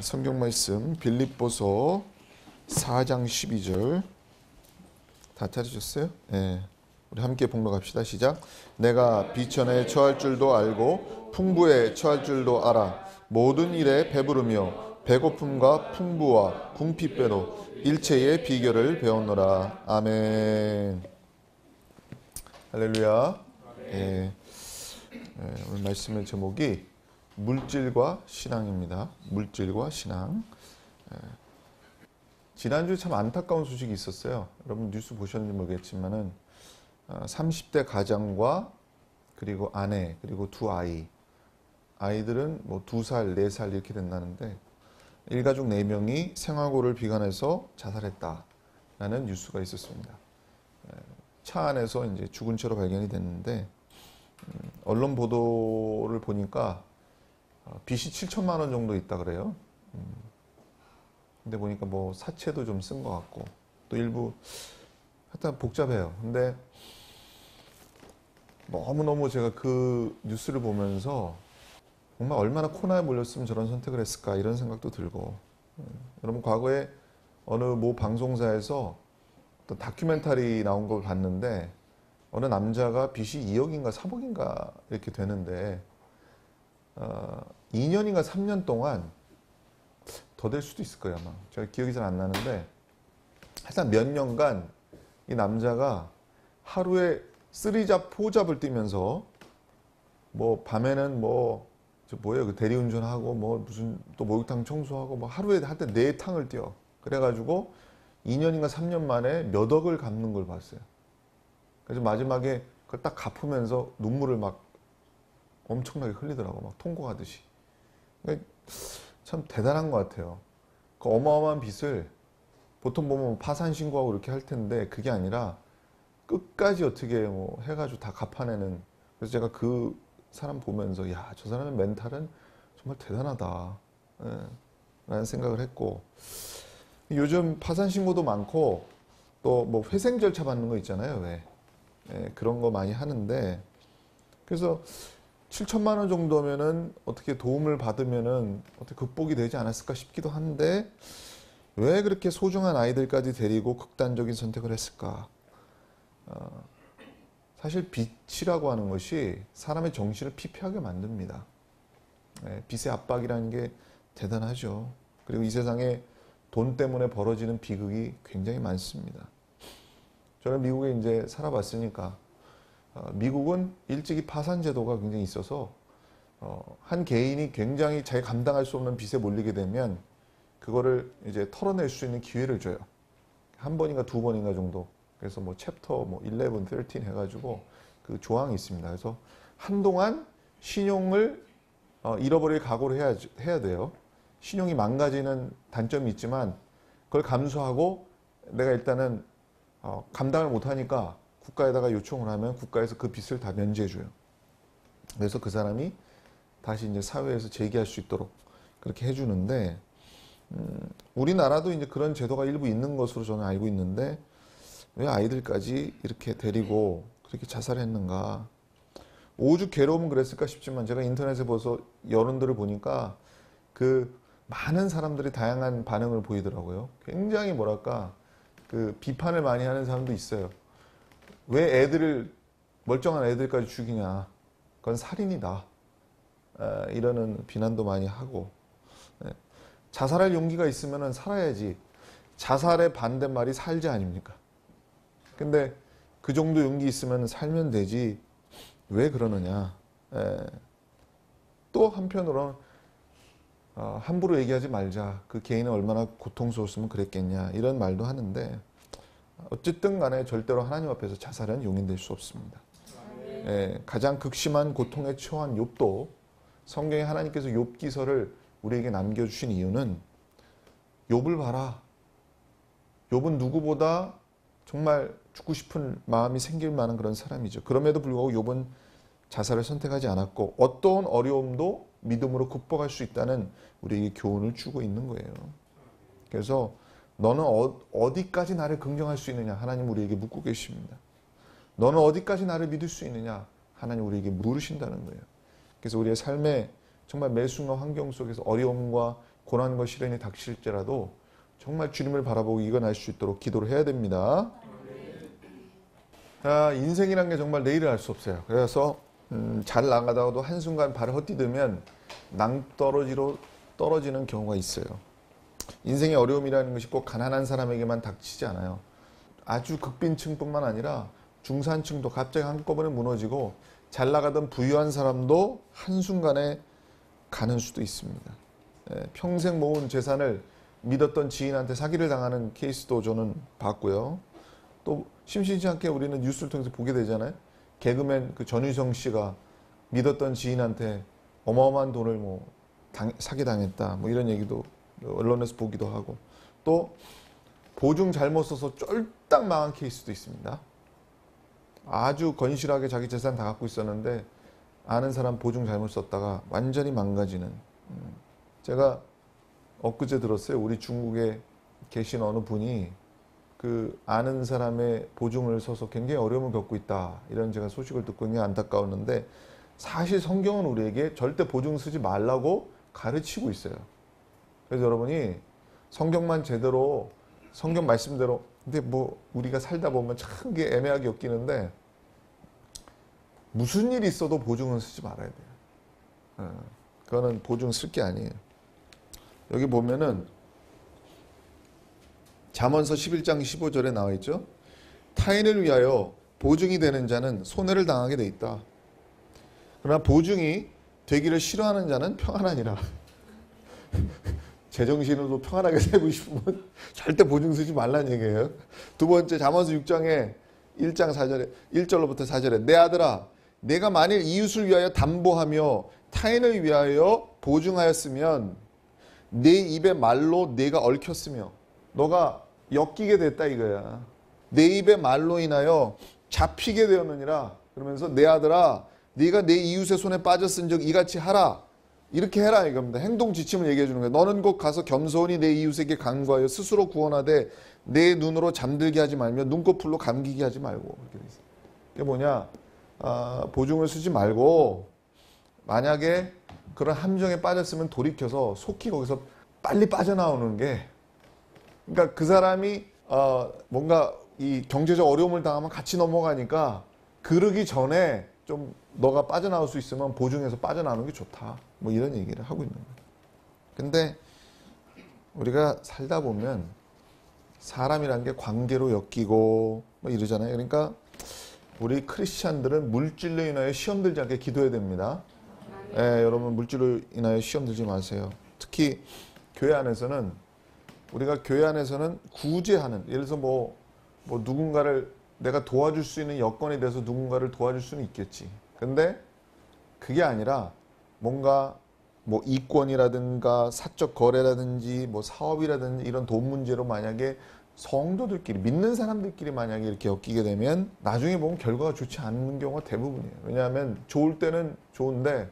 성경 말씀 빌립보서 4장 12절 다 찾으셨어요? 네. 우리 함께 봉독합시다. 시작. 내가 비천에 처할 줄도 알고 풍부에 처할 줄도 알아. 모든 일에 배부르며 배고픔과 풍부와 궁핍배로 일체의 비결을 배웠노라. 아멘. 할렐루야. 네. 오늘 말씀의 제목이 물질과 신앙입니다. 물질과 신앙. 지난주에 참 안타까운 소식이 있었어요. 여러분 뉴스 보셨는지 모르겠지만은 30대 가장과 그리고 아내 그리고 두 아이들은 뭐 2살, 4살 이렇게 된다는데 일가족 4명이 생활고를 비관해서 자살했다라는 뉴스가 있었습니다. 차 안에서 이제 죽은 채로 발견이 됐는데 언론 보도를 보니까 빚이 7천만 원 정도 있다 그래요. 근데 보니까 뭐 사채도 좀 쓴 것 같고 또 일부 하여튼 복잡해요. 근데 너무너무 제가 그 뉴스를 보면서 정말 얼마나 코너에 몰렸으면 저런 선택을 했을까 이런 생각도 들고 여러분 과거에 어느 모 방송사에서 어떤 다큐멘터리 나온 걸 봤는데 어느 남자가 빚이 2억인가 3억인가 이렇게 되는데 2년인가 3년 동안 더 될 수도 있을 거예요. 아마 제가 기억이 잘 안 나는데 하여튼 몇 년간 이 남자가 하루에 3잡 4잡을 뛰면서 뭐 밤에는 뭐예요 그 대리운전하고 뭐 무슨 또 목욕탕 청소하고 뭐 하루에 한때 4탕을 뛰어. 그래가지고 2년인가 3년 만에 몇 억을 갚는 걸 봤어요. 그래서 마지막에 그걸 딱 갚으면서 눈물을 막 엄청나게 흘리더라고. 막 통곡하듯이. 그러니까 참 대단한 것 같아요. 그 어마어마한 빚을 보통 보면 파산 신고하고 이렇게 할 텐데 그게 아니라 끝까지 어떻게 뭐 해가지고 다 갚아내는. 그래서 제가 그 사람 보면서 야, 저 사람의 멘탈은 정말 대단하다 라는 생각을 했고 요즘 파산 신고도 많고 또 뭐 회생 절차 받는 거 있잖아요. 왜 그런 거 많이 하는데 그래서 7천만 원 정도면은 어떻게 도움을 받으면은 어떻게 극복이 되지 않았을까 싶기도 한데 왜 그렇게 소중한 아이들까지 데리고 극단적인 선택을 했을까? 사실 빚이라고 하는 것이 사람의 정신을 피폐하게 만듭니다. 빚의 압박이라는 게 대단하죠. 그리고 이 세상에 돈 때문에 벌어지는 비극이 굉장히 많습니다. 저는 미국에 이제 살아봤으니까 미국은 일찍이 파산 제도가 굉장히 있어서 한 개인이 굉장히 자기 감당할 수 없는 빚에 몰리게 되면 그거를 이제 털어낼 수 있는 기회를 줘요. 한 번인가 2번인가 정도. 그래서 뭐 챕터 뭐 11, 13 해가지고 그 조항이 있습니다. 그래서 한동안 신용을 잃어버릴 각오를 해야 돼요. 신용이 망가지는 단점이 있지만 그걸 감수하고 내가 일단은 감당을 못하니까 국가에다가 요청을 하면 국가에서 그 빚을 다 면제해줘요. 그래서 그 사람이 다시 이제 사회에서 재기할 수 있도록 그렇게 해주는데 우리나라도 이제 그런 제도가 일부 있는 것으로 저는 알고 있는데 왜 아이들까지 이렇게 데리고 그렇게 자살했는가? 오죽 괴로우면 그랬을까 싶지만 제가 인터넷에 보서 여론들을 보니까 그 많은 사람들이 다양한 반응을 보이더라고요. 굉장히 뭐랄까 그 비판을 많이 하는 사람도 있어요. 왜 멀쩡한 애들까지 죽이냐. 그건 살인이다. 이러는 비난도 많이 하고. 자살할 용기가 있으면 살아야지. 자살의 반대말이 살자 아닙니까? 근데 그 정도 용기 있으면 살면 되지. 왜 그러느냐. 또 한편으로는 함부로 얘기하지 말자. 그 개인은 얼마나 고통스러웠으면 그랬겠냐. 이런 말도 하는데 어쨌든 간에 절대로 하나님 앞에서 자살은 용인될 수 없습니다. 가장 극심한 고통에 처한 욥도 성경에 하나님께서 욥기서를 우리에게 남겨주신 이유는 욥을 봐라. 욥은 누구보다 정말 죽고 싶은 마음이 생길 만한 그런 사람이죠. 그럼에도 불구하고 욥은 자살을 선택하지 않았고 어떠한 어려움도 믿음으로 극복할 수 있다는 우리에게 교훈을 주고 있는 거예요. 그래서 너는 어디까지 나를 긍정할 수 있느냐? 하나님 우리에게 묻고 계십니다. 너는 어디까지 나를 믿을 수 있느냐? 하나님 우리에게 물으신다는 거예요. 그래서 우리의 삶에 정말 매 순간 환경 속에서 어려움과 고난과 시련이 닥칠지라도 정말 주님을 바라보고 이겨낼 수 있도록 기도를 해야 됩니다. 인생이란 게 정말 내일을 알 수 없어요. 그래서 잘 나가다가도 한순간 발을 헛디디면 낭떠러지로 떨어지는 경우가 있어요. 인생의 어려움이라는 것이 꼭 가난한 사람에게만 닥치지 않아요. 아주 극빈층뿐만 아니라 중산층도 갑자기 한꺼번에 무너지고 잘 나가던 부유한 사람도 한순간에 가는 수도 있습니다. 평생 모은 재산을 믿었던 지인한테 사기를 당하는 케이스도 저는 봤고요. 또 심심치 않게 우리는 뉴스를 통해서 보게 되잖아요. 개그맨 그 전유성 씨가 믿었던 지인한테 어마어마한 돈을 사기당했다. 이런 얘기도 언론에서 보기도 하고, 또 보증 잘못 써서 쫄딱 망한 케이스도 있습니다. 아주 건실하게 자기 재산 다 갖고 있었는데 아는 사람 보증 잘못 썼다가 완전히 망가지는. 제가 엊그제 들었어요. 우리 중국에 계신 어느 분이 그 아는 사람의 보증을 써서 굉장히 어려움을 겪고 있다, 이런 제가 소식을 듣고 굉장히 안타까웠는데, 사실 성경은 우리에게 절대 보증 쓰지 말라고 가르치고 있어요. 그래서 여러분이 성경만 제대로, 성경 말씀대로, 근데 우리가 살다 보면 참 이게 애매하게 엮이는데, 무슨 일이 있어도 보증은 쓰지 말아야 돼요. 그거는 보증 쓸 게 아니에요. 여기 보면은 잠언서 11장 15절에 나와 있죠. 타인을 위하여 보증이 되는 자는 손해를 당하게 돼 있다. 그러나 보증이 되기를 싫어하는 자는 평안하니라. 제정신으로 평안하게 살고 싶으면 절대 보증 쓰지 말라는 얘기예요. 두 번째, 잠언서 6장에 1장 4절에 1절로부터 4절에 내 아들아, 내가 만일 이웃을 위하여 담보하며 타인을 위하여 보증하였으면 내 입의 말로 내가 얽혔으며, 너가 엮이게 됐다 이거야. 내 입의 말로 인하여 잡히게 되었느니라. 그러면서 내 아들아, 네가 내 이웃의 손에 빠졌은즉 이같이 하라. 이렇게 해라 이겁니다. 행동 지침을 얘기해 주는 거예요. 너는 곧 가서 겸손히 내 이웃에게 간구하여 스스로 구원하되 내 눈으로 잠들게 하지 말며 눈꺼풀로 감기게 하지 말고. 이렇게 돼 있어요. 이게 뭐냐? 보증을 쓰지 말고, 만약에 그런 함정에 빠졌으면 돌이켜서 속히 거기서 빨리 빠져나오는 게, 그러니까 그 사람이 뭔가 이 경제적 어려움을 당하면 같이 넘어가니까 그러기 전에 좀 너가 빠져나올 수 있으면 보증해서 빠져나오는 게 좋다. 이런 얘기를 하고 있는 거예요. 근데 우리가 살다 보면 사람이란 게 관계로 엮이고 이러잖아요. 그러니까 우리 크리스찬들은 물질로 인하여 시험 들지 않게 기도해야 됩니다. 여러분 물질로 인하여 시험 들지 마세요. 특히 교회 안에서는, 우리가 교회 안에서는 구제하는, 예를 들어서 누군가를 내가 도와줄 수 있는 여건이 돼서 누군가를 도와줄 수는 있겠지. 근데 그게 아니라 뭔가 이권이라든가 사적 거래라든지 사업이라든지 이런 돈 문제로 만약에 성도들끼리, 믿는 사람들끼리 만약에 이렇게 엮이게 되면 나중에 보면 결과가 좋지 않는 경우가 대부분이에요. 왜냐하면 좋을 때는 좋은데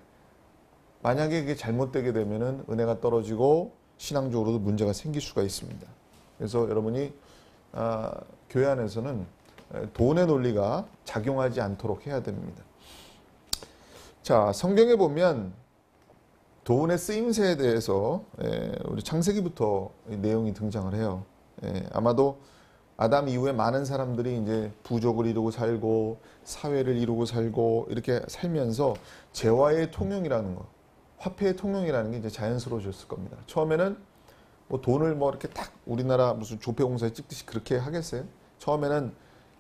만약에 그게 잘못되게 되면은 은혜가 떨어지고 신앙적으로도 문제가 생길 수가 있습니다. 그래서 여러분이 교회 안에서는 돈의 논리가 작용하지 않도록 해야 됩니다. 자, 성경에 보면 돈의 쓰임새에 대해서 우리 창세기부터 내용이 등장을 해요. 아마도 아담 이후에 많은 사람들이 이제 부족을 이루고 살고 사회를 이루고 살고 이렇게 살면서 재화의 통용이라는 거, 화폐의 통용이라는 게 이제 자연스러워졌을 겁니다. 처음에는 돈을 이렇게 딱 우리나라 무슨 조폐공사에 찍듯이 그렇게 하겠어요? 처음에는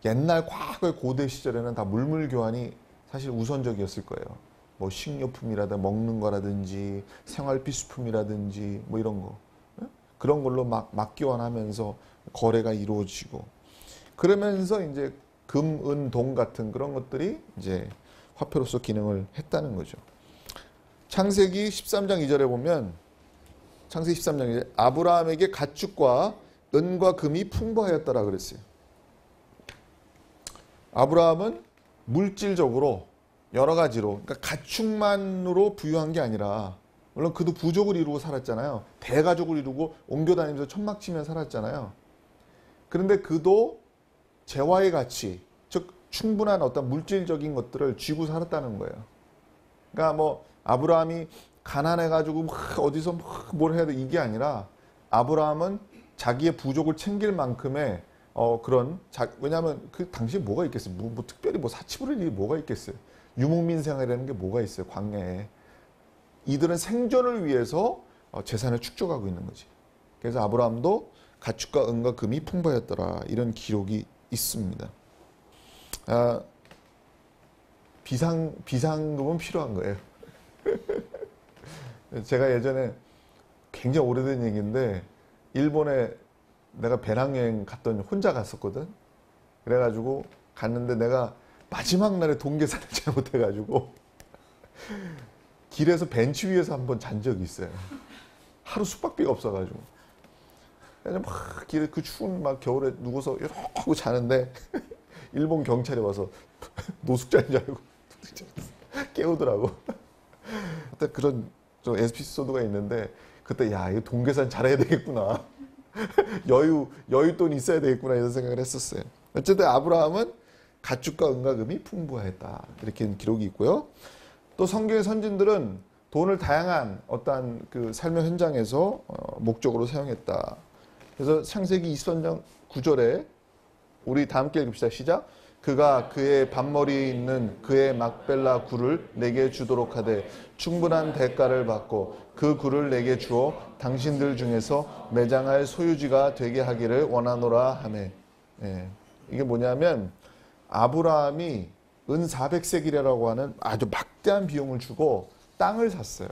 옛날 과거의 고대 시절에는 다 물물 교환이 사실 우선적이었을 거예요. 식료품이라든지 먹는 거라든지 생활 필수품이라든지 이런 거, 그런 걸로 막 교환하면서 거래가 이루어지고, 그러면서 이제 금, 은, 동 같은 그런 것들이 이제 화폐로서 기능을 했다는 거죠. 창세기 13장 2절에 보면, 창세기 13장 2절에 아브라함에게 가축과 은과 금이 풍부하였더라 그랬어요. 아브라함은 물질적으로 여러 가지로, 그러니까 가축만으로 부유한 게 아니라, 물론 그도 부족을 이루고 살았잖아요. 대가족을 이루고 옮겨다니면서 천막 치며 살았잖아요. 그런데 그도 재화의 가치, 즉 충분한 어떤 물질적인 것들을 쥐고 살았다는 거예요. 그러니까 아브라함이 가난해가지고 막 어디서 막 뭘 해야 돼 이게 아니라 아브라함은 자기의 부족을 챙길 만큼의 왜냐하면 그 당시에 뭐가 있겠어요? 뭐 특별히 뭐 사치부릴 일이 뭐가 있겠어요? 유목민 생활이라는 게 뭐가 있어요? 광야에. 이들은 생존을 위해서 재산을 축적하고 있는 거지. 그래서 아브라함도 가축과 은과 금이 풍부하였더라. 이런 기록이 있습니다. 비상금은 필요한 거예요. 제가 예전에 굉장히 오래된 얘기인데 일본에 내가 배낭여행 갔더니 혼자 갔었거든. 그래가지고 갔는데 내가 마지막 날에 동계산을 잘못해가지고 길에서 벤치 위에서 한번 잔 적이 있어요. 하루 숙박비가 없어가지고. 그래서 막 길에 그 추운 막 겨울에 누워서 이러고 자는데 일본 경찰이 와서 노숙자인 줄 알고 깨우더라고. 그때 그런 좀 에피소드가 있는데 그때 야 이거 동계산 잘해야 되겠구나. 여윳돈이 있어야 되겠구나 이런 생각을 했었어요. 어쨌든 아브라함은 가축과 은과 금이 풍부하였다. 이렇게 기록이 있고요. 또 성경의 선진들은 돈을 다양한 어떠한 그 삶의 현장에서 목적으로 사용했다. 그래서 창세기 23장 9절에 우리 다 함께 읽읍시다. 시작. 그가 그의 밭머리에 있는 그의 막벨라 굴을 내게 주도록 하되 충분한 대가를 받고 그 굴을 내게 주어 당신들 중에서 매장할 소유지가 되게 하기를 원하노라 하매. 이게 뭐냐면 아브라함이 은 400세겔이라고 하는 아주 막대한 비용을 주고 땅을 샀어요.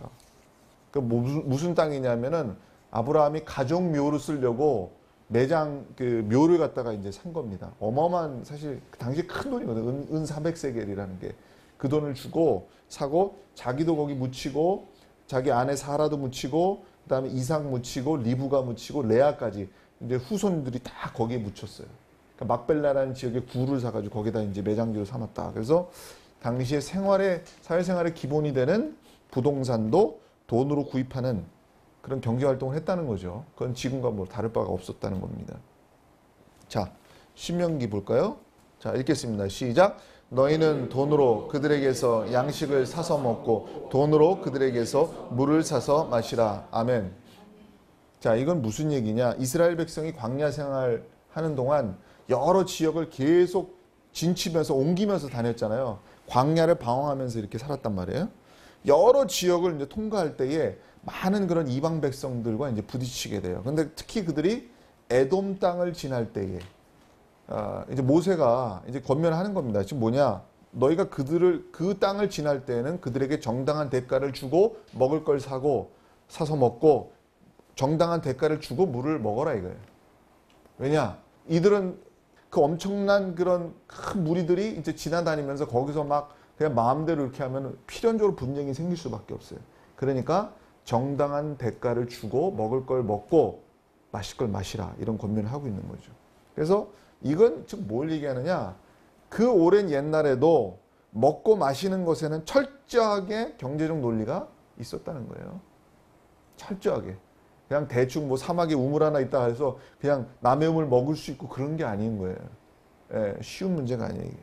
그 무슨 땅이냐면은 아브라함이 가족 묘를 쓰려고 매장 그 묘를 갖다가 이제 산 겁니다. 어마어마한 사실 그 당시에 큰 돈이거든요. 은 400세겔이라는 게. 그 돈을 주고 사고 자기도 거기 묻히고 자기 아내 사라도 묻히고 그다음에 이삭 묻히고 리브가 묻히고 레아까지 이제 후손들이 다 거기에 묻혔어요. 그러니까 막벨라라는 지역에 굴을 사가지고 거기다 이제 매장지로 삼았다. 그래서 당시에 사회생활의 기본이 되는 부동산도 돈으로 구입하는 그런 경제활동을 했다는 거죠. 그건 지금과 뭐 다를 바가 없었다는 겁니다. 자, 신명기 볼까요? 자, 읽겠습니다. 시작. 너희는 돈으로 그들에게서 양식을 사서 먹고 돈으로 그들에게서 물을 사서 마시라. 아멘. 자, 이건 무슨 얘기냐? 이스라엘 백성이 광야 생활하는 동안 여러 지역을 계속 진치면서 옮기면서 다녔잖아요. 광야를 방황하면서 이렇게 살았단 말이에요. 여러 지역을 이제 통과할 때에 많은 그런 이방 백성들과 이제 부딪히게 돼요. 근데 특히 그들이 에돔 땅을 지날 때에 이제 모세가 이제 권면하는 겁니다. 지금 뭐냐? 너희가 그 땅을 지날 때에는 그들에게 정당한 대가를 주고 먹을 걸 사서 먹고 정당한 대가를 주고 물을 먹어라 이거예요. 왜냐? 이들은 그 엄청난 그런 큰 무리들이 이제 지나다니면서 거기서 막 그냥 마음대로 이렇게 하면 필연적으로 분쟁이 생길 수밖에 없어요. 그러니까 정당한 대가를 주고 먹을 걸 먹고 마실 걸 마시라 이런 권면을 하고 있는 거죠. 그래서 이건 즉 뭘 얘기하느냐? 그 오랜 옛날에도 먹고 마시는 것에는 철저하게 경제적 논리가 있었다는 거예요. 철저하게. 그냥 대충 뭐 사막에 우물 하나 있다 해서 그냥 남의 우물 먹을 수 있고 그런 게 아닌 거예요. 쉬운 문제가 아니에요. 이게.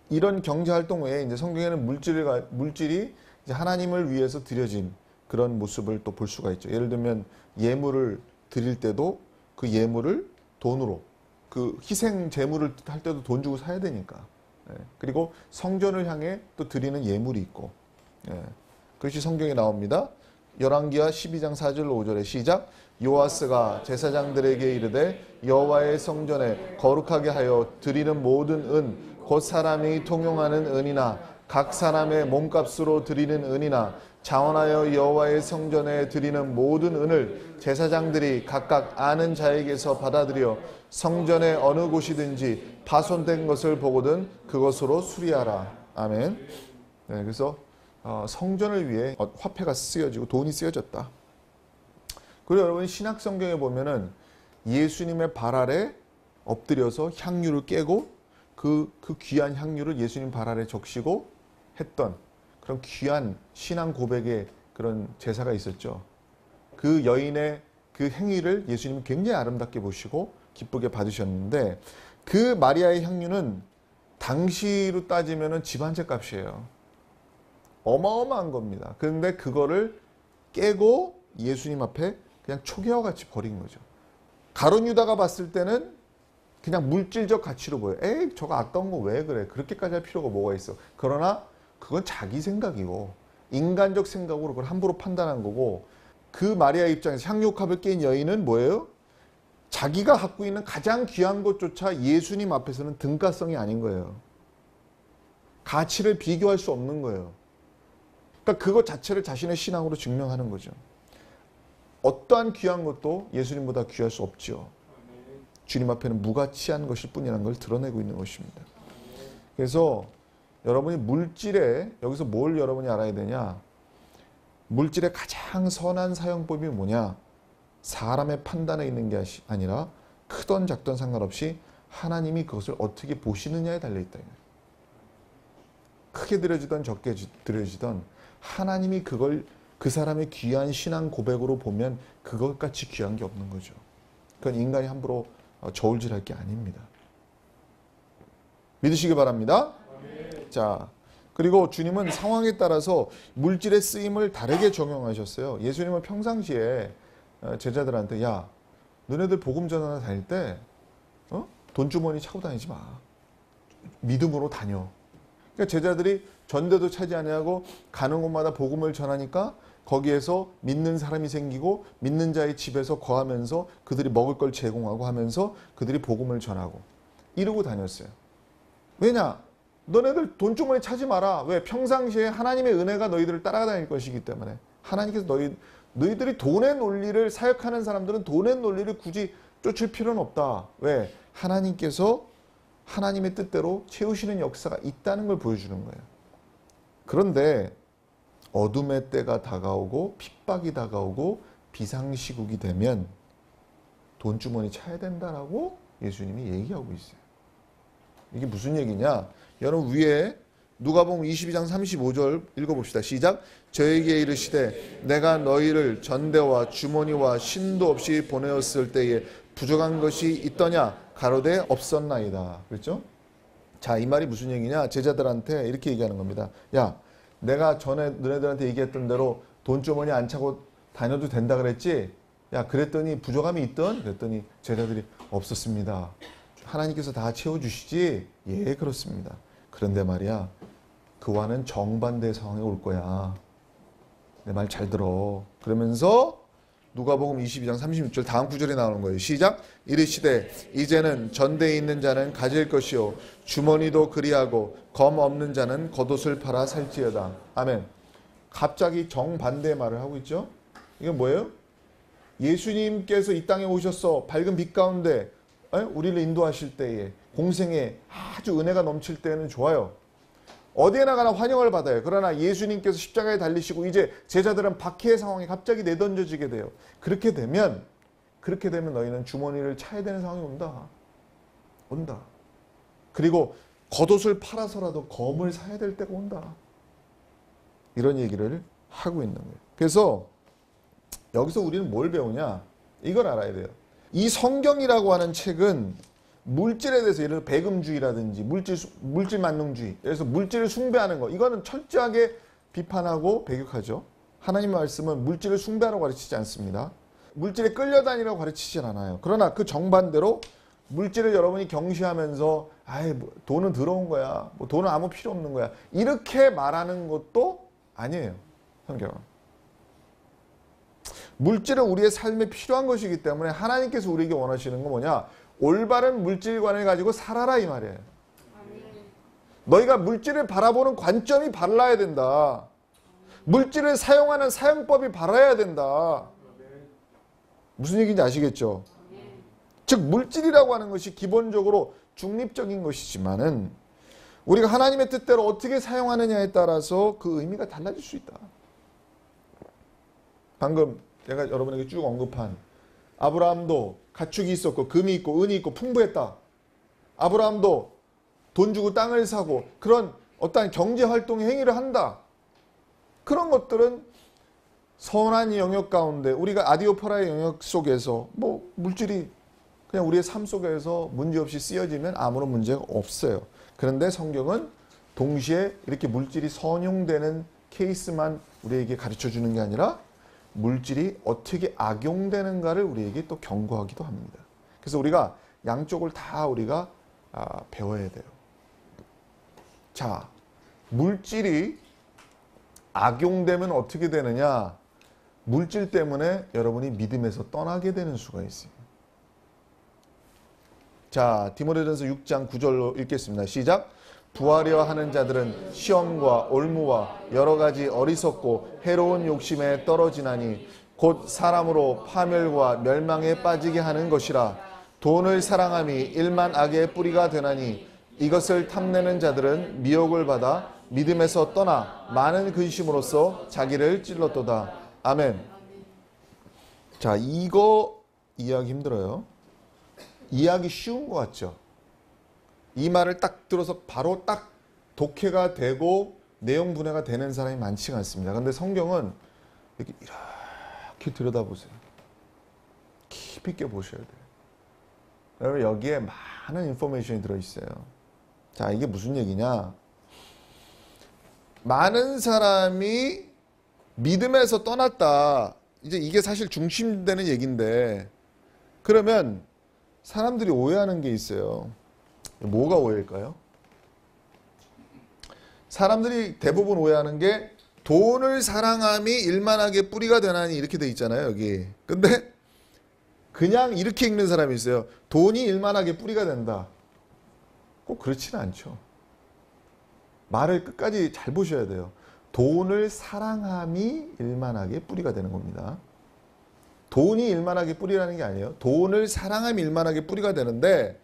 이런 경제 활동 외에 이제 성경에는 물질이 이제 하나님을 위해서 드려진 그런 모습을 또 볼 수가 있죠. 예를 들면 예물을 드릴 때도 그 예물을 돈으로 그 희생 제물을 할 때도 돈 주고 사야 되니까. 그리고 성전을 향해 또 드리는 예물이 있고. 그것이 성경에 나옵니다. 열왕기하 12장 4절 5절에 시작. 요아스가 제사장들에게 이르되 여호와의 성전에 거룩하게 하여 드리는 모든 은 곧 사람이 통용하는 은이나 각 사람의 몸값으로 드리는 은이나 자원하여 여호와의 성전에 드리는 모든 은을 제사장들이 각각 아는 자에게서 받아들여 성전의 어느 곳이든지 파손된 것을 보거든 그것으로 수리하라. 아멘. 그래서 성전을 위해 화폐가 쓰여지고 돈이 쓰여졌다. 그리고 여러분 신약 성경에 보면은 예수님의 발 아래 엎드려서 향유를 깨고 그 귀한 향유를 예수님 발 아래 적시고 했던 그런 귀한 신앙 고백의 그런 제사가 있었죠. 그 여인의 그 행위를 예수님은 굉장히 아름답게 보시고 기쁘게 받으셨는데 그 마리아의 향유는 당시로 따지면은 집 한 채 값이에요. 어마어마한 겁니다. 그런데 그거를 깨고 예수님 앞에 그냥 초계와 같이 버린 거죠. 가룟 유다가 봤을 때는 그냥 물질적 가치로 보여요. 에이, 저거 아까운 거 왜 그래? 그렇게까지 할 필요가 뭐가 있어? 그러나 그건 자기 생각이고 인간적 생각으로 그걸 함부로 판단한 거고, 그 마리아 입장에서 향유컵을 깬 여인은 뭐예요? 자기가 갖고 있는 가장 귀한 것조차 예수님 앞에서는 등가성이 아닌 거예요. 가치를 비교할 수 없는 거예요. 그러니까 그것 자체를 자신의 신앙으로 증명하는 거죠. 어떠한 귀한 것도 예수님보다 귀할 수 없죠. 주님 앞에는 무가치한 것일 뿐이라는 걸 드러내고 있는 것입니다. 그래서 여러분이 물질에, 여기서 뭘 여러분이 알아야 되냐? 물질의 가장 선한 사용법이 뭐냐? 사람의 판단에 있는 게 아니라 크던 작던 상관없이 하나님이 그것을 어떻게 보시느냐에 달려있다. 크게 드려지던 적게 드려지던 하나님이 그걸 그 사람의 귀한 신앙 고백으로 보면 그것같이 귀한 게 없는 거죠. 그건 인간이 함부로 저울질할 게 아닙니다. 믿으시기 바랍니다. 자, 그리고 주님은 상황에 따라서 물질의 쓰임을 다르게 적용하셨어요. 예수님은 평상시에 제자들한테, 야, 너네들 복음 전하러 다닐 때 돈주머니 차고 다니지 마. 믿음으로 다녀. 그러니까 제자들이 전대도 차지 아니하고 가는 곳마다 복음을 전하니까 거기에서 믿는 사람이 생기고 믿는 자의 집에서 거하면서 그들이 먹을 걸 제공하고 하면서 그들이 복음을 전하고 이러고 다녔어요. 왜냐? 너네들 돈주머니 차지 마라. 왜? 평상시에 하나님의 은혜가 너희들을 따라다닐 것이기 때문에. 하나님께서 너희들이 돈의 논리를 사역하는 사람들은 돈의 논리를 굳이 쫓을 필요는 없다. 왜? 하나님께서 하나님의 뜻대로 채우시는 역사가 있다는 걸 보여주는 거예요. 그런데 어둠의 때가 다가오고 핍박이 다가오고 비상시국이 되면 돈주머니 차야 된다라고 예수님이 얘기하고 있어요. 이게 무슨 얘기냐? 여러분 위에 누가복음 22장 35절 읽어봅시다. 시작. 저에게 이르시되 내가 너희를 전대와 주머니와 신도 없이 보내었을 때에 부족한 것이 있더냐? 가로되 없었나이다. 그렇죠? 자, 이 말이 무슨 얘기냐? 제자들한테 이렇게 얘기하는 겁니다. 야, 내가 전에 너네들한테 얘기했던 대로 돈주머니 안 차고 다녀도 된다 그랬지? 야, 그랬더니 부족함이 있던? 그랬더니 제자들이 없었습니다. 하나님께서 다 채워주시지? 예, 그렇습니다. 그런데 말이야, 그와는 정반대의 상황이 올 거야. 내 말 잘 들어. 그러면서 누가복음 22장 36절 다음 구절에 나오는 거예요. 시작. 이르시되 이제는 전대에 있는 자는 가질 것이요 주머니도 그리하고 검 없는 자는 겉옷을 팔아 살지어다. 아멘. 갑자기 정반대의 말을 하고 있죠. 이건 뭐예요? 예수님께서 이 땅에 오셔서 밝은 빛 가운데 우리를 인도하실 때에 공생에 아주 은혜가 넘칠 때는 좋아요. 어디에 나가나 환영을 받아요. 그러나 예수님께서 십자가에 달리시고 이제 제자들은 박해의 상황에 갑자기 내던져지게 돼요. 그렇게 되면 너희는 주머니를 차야 되는 상황이 온다. 그리고 겉옷을 팔아서라도 검을 사야 될 때가 온다. 이런 얘기를 하고 있는 거예요. 그래서 여기서 우리는 뭘 배우냐? 이걸 알아야 돼요. 이 성경이라고 하는 책은 물질에 대해서, 예를 들어 배금주의라든지 물질 만능주의, 그래서 물질을 숭배하는 거, 이거는 철저하게 비판하고 배격하죠. 하나님의 말씀은 물질을 숭배하라고 가르치지 않습니다. 물질에 끌려다니라고 가르치진 않아요. 그러나 그 정반대로 물질을 여러분이 경시하면서 돈은 더러운 거야, 돈은 아무 필요 없는 거야, 이렇게 말하는 것도 아니에요. 성경은 물질은 우리의 삶에 필요한 것이기 때문에 하나님께서 우리에게 원하시는 건 뭐냐? 올바른 물질관을 가지고 살아라, 이 말이에요. 너희가 물질을 바라보는 관점이 발라야 된다. 물질을 사용하는 사용법이 발라야 된다. 무슨 얘기인지 아시겠죠? 즉 물질이라고 하는 것이 기본적으로 중립적인 것이지만은 우리가 하나님의 뜻대로 어떻게 사용하느냐에 따라서 그 의미가 달라질 수 있다. 방금 제가 여러분에게 쭉 언급한 아브라함도 가축이 있었고 금이 있고 은이 있고 풍부했다. 아브라함도 돈 주고 땅을 사고 그런 어떠한 경제활동의 행위를 한다. 그런 것들은 선한 영역 가운데 우리가 아디오파라의 영역 속에서 물질이 그냥 우리의 삶 속에서 문제없이 쓰여지면 아무런 문제가 없어요. 그런데 성경은 동시에 이렇게 물질이 선용되는 케이스만 우리에게 가르쳐 주는 게 아니라 물질이 어떻게 악용되는가를 우리에게 또 경고하기도 합니다. 그래서 우리가 양쪽을 다 우리가 배워야 돼요. 자, 물질이 악용되면 어떻게 되느냐? 물질 때문에 여러분이 믿음에서 떠나게 되는 수가 있어요. 자, 디모데전서 6장 9절로 읽겠습니다. 시작. 부하려 하는 자들은 시험과 올무와 여러 가지 어리석고 해로운 욕심에 떨어지나니 곧 사람으로 파멸과 멸망에 빠지게 하는 것이라. 돈을 사랑함이 일만 악의 뿌리가 되나니 이것을 탐내는 자들은 미혹을 받아 믿음에서 떠나 많은 근심으로써 자기를 찔렀도다. 아멘. 자, 이거 이해하기 힘들어요. 이해하기 쉬운 것 같죠? 이 말을 딱 들어서 바로 딱 독해가 되고 내용 분해가 되는 사람이 많지가 않습니다. 그런데 성경은 이렇게 들여다보세요. 깊이 있게 보셔야 돼요. 여러분 여기에 많은 인포메이션이 들어있어요. 자, 이게 무슨 얘기냐? 많은 사람이 믿음에서 떠났다. 이제 이게 사실 중심되는 얘기인데, 그러면 사람들이 오해하는 게 있어요. 뭐가 오해일까요? 사람들이 대부분 오해하는 게 돈을 사랑함이 일만하게 뿌리가 되나니 이렇게 돼 있잖아요, 여기. 근데 그냥 이렇게 읽는 사람이 있어요. 돈이 일만하게 뿌리가 된다. 꼭 그렇지는 않죠. 말을 끝까지 잘 보셔야 돼요. 돈을 사랑함이 일만하게 뿌리가 되는 겁니다. 돈이 일만하게 뿌리라는 게 아니에요. 돈을 사랑함이 일만하게 뿌리가 되는데,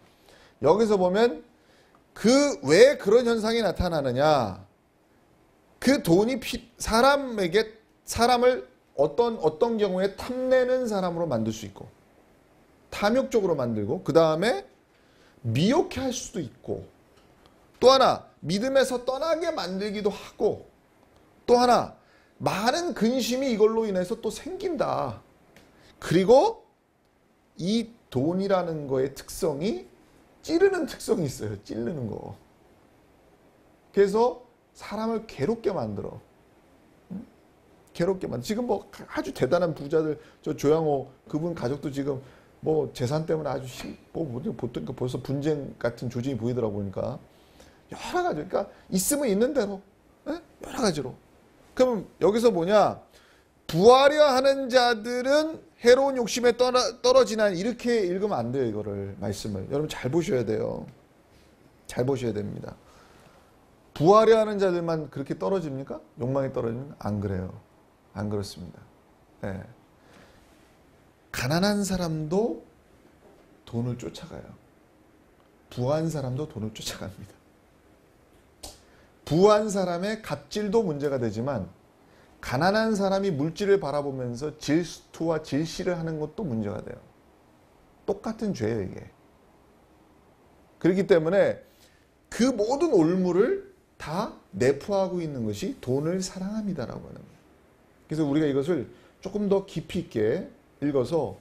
여기서 보면 왜 그런 현상이 나타나느냐? 그 돈이 사람을 어떤 경우에 탐내는 사람으로 만들 수 있고, 탐욕적으로 만들고, 그 다음에 미혹해 할 수도 있고, 또 하나 믿음에서 떠나게 만들기도 하고, 또 하나 많은 근심이 이걸로 인해서 또 생긴다. 그리고 이 돈이라는 거의 특성이 찌르는 특성이 있어요. 찌르는 거. 그래서 사람을 괴롭게 만들어. 괴롭게 만들어. 지금 뭐 아주 대단한 부자들, 저 조양호 그분 가족도 지금 뭐 재산 때문에 아주 보통 벌써 분쟁 같은 조짐이 보이더라고. 보니까 여러 가지. 그러니까 있으면 있는 대로 여러 가지로. 그럼 여기서 뭐냐? 부하려 하는 자들은 해로운 욕심에 떨어지나, 이렇게 읽으면 안 돼요. 이거를, 말씀을 여러분 잘 보셔야 돼요. 잘 보셔야 됩니다. 부하려 하는 자들만 그렇게 떨어집니까? 욕망에 떨어지면 안 그래요. 안 그렇습니다. 네. 가난한 사람도 돈을 쫓아가요. 부한 사람도 돈을 쫓아갑니다. 부한 사람의 갑질도 문제가 되지만, 가난한 사람이 물질을 바라보면서 질투와 질시를 하는 것도 문제가 돼요. 똑같은 죄예요, 이게. 그렇기 때문에 그 모든 올무를 다 내포하고 있는 것이 돈을 사랑합니다라고 하는 거예요. 그래서 우리가 이것을 조금 더 깊이 있게 읽어서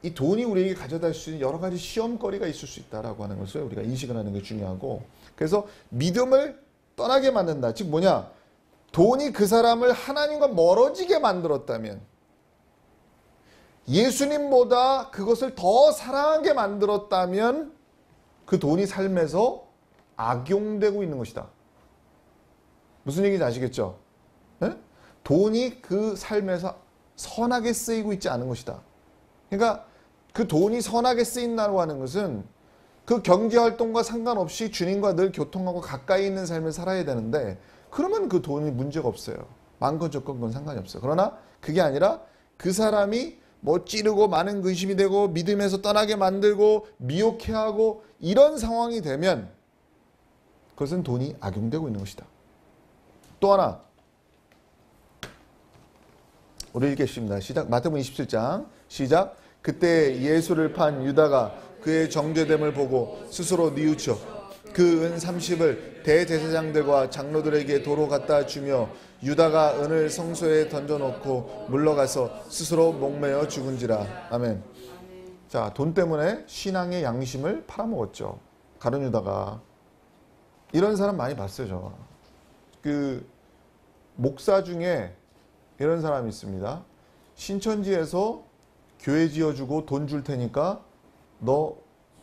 이 돈이 우리에게 가져다 줄 수 있는 여러 가지 시험거리가 있을 수 있다라고 하는 것을 우리가 인식을 하는 게 중요하고, 그래서 믿음을 떠나게 만든다. 즉 뭐냐? 돈이 그 사람을 하나님과 멀어지게 만들었다면, 예수님보다 그것을 더 사랑하게 만들었다면 그 돈이 삶에서 악용되고 있는 것이다. 무슨 얘기인지 아시겠죠? 네? 돈이 그 삶에서 선하게 쓰이고 있지 않은 것이다. 그러니까 그 돈이 선하게 쓰인다고 하는 것은 그 경제활동과 상관없이 주님과 늘 교통하고 가까이 있는 삶을 살아야 되는데, 그러면 그 돈이 문제가 없어요. 많건 적건 건 상관이 없어요. 그러나 그게 아니라 그 사람이 뭐 찌르고 많은 근심이 되고 믿음에서 떠나게 만들고 미혹해 하고 이런 상황이 되면 그것은 돈이 악용되고 있는 것이다. 또 하나 우리 읽겠습니다. 시작. 마태복음 27장 시작. 그때 예수를 판 유다가 그의 정죄됨을 보고 스스로 뉘우쳐 그 은 30을 대제사장들과 장로들에게 도로 갖다 주며 유다가 은을 성소에 던져놓고 물러가서 스스로 목매어 죽은지라. 아멘. 자, 돈 때문에 신앙의 양심을 팔아먹었죠. 가룟 유다가. 이런 사람 많이 봤어요, 저. 목사 중에 이런 사람이 있습니다. 신천지에서 교회 지어주고 돈 줄 테니까 너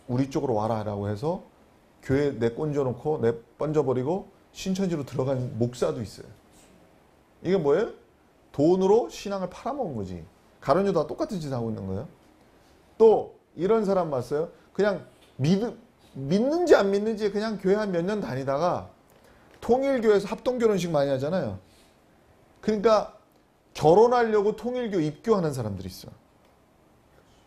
우리 쪽으로 와라 라고 해서 교회 내 꼰져놓고 내 번져버리고 신천지로 들어간 목사도 있어요. 이게 뭐예요? 돈으로 신앙을 팔아먹은 거지. 가룟 유다가 똑같은 짓 하고 있는 거예요. 또 이런 사람 봤어요? 그냥 믿는지 안 믿는지 그냥 교회 한 몇 년 다니다가 통일교에서 합동결혼식 많이 하잖아요. 그러니까 결혼하려고 통일교 입교하는 사람들이 있어.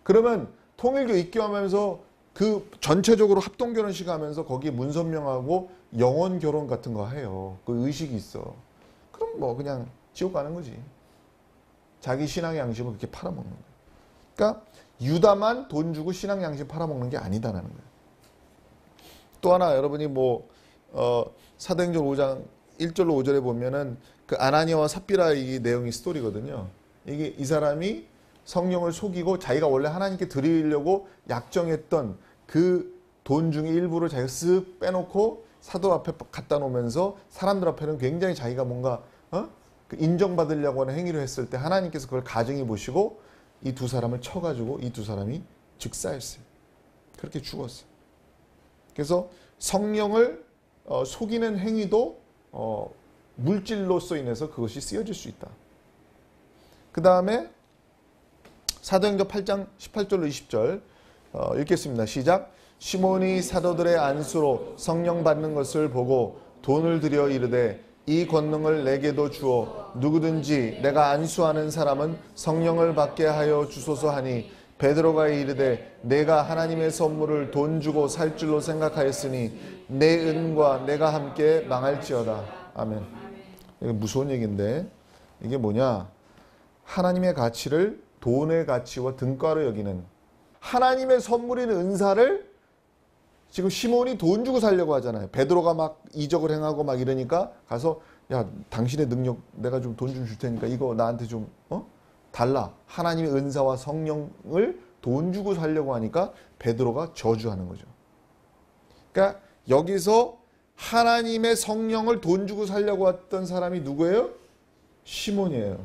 그러면 통일교 입교하면서 그 전체적으로 합동결혼식 하면서 거기에 문선명하고 영혼결혼 같은 거 해요. 그 의식이 있어. 그럼 뭐 그냥 지옥 가는 거지. 자기 신앙의 양심을 그렇게 팔아먹는 거예요. 그러니까 유다만 돈 주고 신앙 양심 팔아먹는 게 아니다라는 거예요. 또 하나 여러분이 사도행전 5장 1절로 5절에 보면은 그 아나니아와 삽비라 이 내용이 스토리거든요. 이게 이 사람이 성령을 속이고 자기가 원래 하나님께 드리려고 약정했던 그 돈 중에 일부를 자기가 쓱 빼놓고 사도 앞에 갖다 놓으면서 사람들 앞에는 굉장히 자기가 뭔가 그 인정받으려고 하는 행위를 했을 때 하나님께서 그걸 가증히 보시고 이 두 사람을 쳐가지고 이 두 사람이 즉사했어요. 그렇게 죽었어요. 그래서 성령을 속이는 행위도 물질로서 인해서 그것이 쓰여질 수 있다. 그 다음에 사도행전 8장 18절로 20절 읽겠습니다. 시작. 시몬이 사도들의 안수로 성령 받는 것을 보고 돈을 들여 이르되 이 권능을 내게도 주어 누구든지 내가 안수하는 사람은 성령을 받게 하여 주소서 하니 베드로가 이르되 내가 하나님의 선물을 돈 주고 살 줄로 생각하였으니 내 은과 내가 함께 망할지어다. 아멘. 이게 무서운 얘기인데 이게 뭐냐? 하나님의 가치를 돈의 가치와 등가로 여기는 하나님의 선물인 은사를 지금 시몬이 돈 주고 살려고 하잖아요. 베드로가 막 이적을 행하고 막 이러니까 가서 야 당신의 능력 내가 좀 돈 좀 줄 테니까 이거 나한테 좀 달라. 하나님의 은사와 성령을 돈 주고 살려고 하니까 베드로가 저주하는 거죠. 그러니까 여기서 하나님의 성령을 돈 주고 살려고 했던 사람이 누구예요? 시몬이에요.